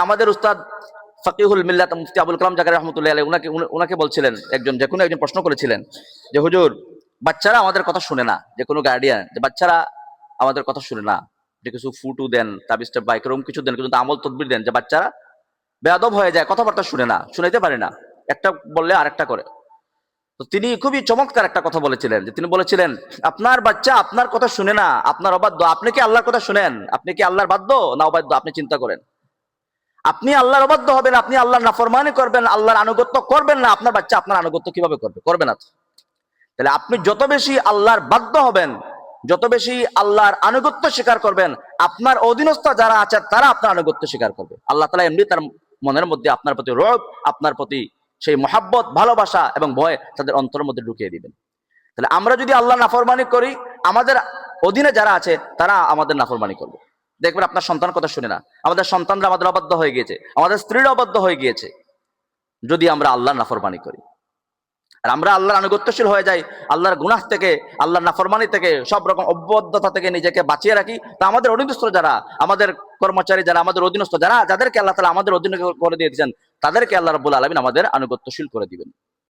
আমাদের উস্তাদ ফকিহুল মিল্লাত মুফতি আবুল কালাম জাকারিয়া রহমতুল্লাহ আলাইহি উনাকে বলছিলেন, যে কোনো একজন প্রশ্ন করেছিলেন যে হুজুর, বাচ্চারা আমাদের কথা শুনে না, যে কোনো গার্ডিয়ান, যে বাচ্চারা আমাদের কথা শুনে না, যে কিছু ফুটু দেন, তাবিজ বা এরকম কিছু দেন, কিন্তু আমল তদবির দেন, যে বাচ্চারা বেয়াদব হয়ে যায়, কথাবার্তা শুনে না, শুনাইতে পারে না, একটা বললে আরেকটা করে। তো তিনি খুবই চমৎকার একটা কথা বলেছিলেন, যে তিনি বলেছিলেন, আপনার বাচ্চা আপনার কথা শুনে না, আপনার অবাধ্য। আপনি কি আল্লাহর কথা শুনেন? আপনি কি আল্লাহর বাধ্য না অবাধ্য? আপনি চিন্তা করেন। আপনি আল্লাহর অবাধ্য হবেন, আপনি আল্লাহর নাফরমানি করবেন, আল্লাহর আনুগত্য করবেন না, আপনার বাচ্চা আপনার আনুগত্য কিভাবে করবে? করবে না। তাহলে আপনি যত বেশি আল্লাহর বাধ্য হবেন, যত বেশি আল্লাহর আনুগত্য স্বীকার করবেন, আপনার অধীনস্থ যারা আছে তারা আপনার আনুগত্য স্বীকার করবে। আল্লাহ তাআলা এমনি তার মনের মধ্যে আপনার প্রতি রব, আপনার প্রতি সেই মহাব্বত, ভালোবাসা এবং ভয় তাদের অন্তরের মধ্যে ঢুকিয়ে দিবেন। তাহলে আমরা যদি আল্লাহ নাফরমানি করি, আমাদের অধীনে যারা আছে তারা আমাদের নাফরমানি করবে। দেখবেন আপনার সন্তান কথা শুনে না, আমাদের সন্তানরা আমাদের অবাধ্য হয়ে গিয়েছে, আমাদের স্ত্রীরা অবাধ্য হয়ে গিয়েছে, যদি আমরা আল্লাহর নাফরমানি করি। আর আমরা আল্লাহর আনুগত্যশীল হয়ে যাই, আল্লাহর গুনাহ থেকে, আল্লাহর নাফরমানি থেকে, সব রকম অবদ্ধতা থেকে নিজেকে বাঁচিয়ে রাখি, তা আমাদের অধীনস্থ যারা, আমাদের কর্মচারী যারা, আমাদের অধীনস্থ যারা, যাদেরকে আল্লাহ তাআলা আমাদের অধীনে করে দিয়েছেন, তাদেরকে আল্লাহ রাব্বুল আলামিন আমাদের আনুগত্যশীল করে দিবেন।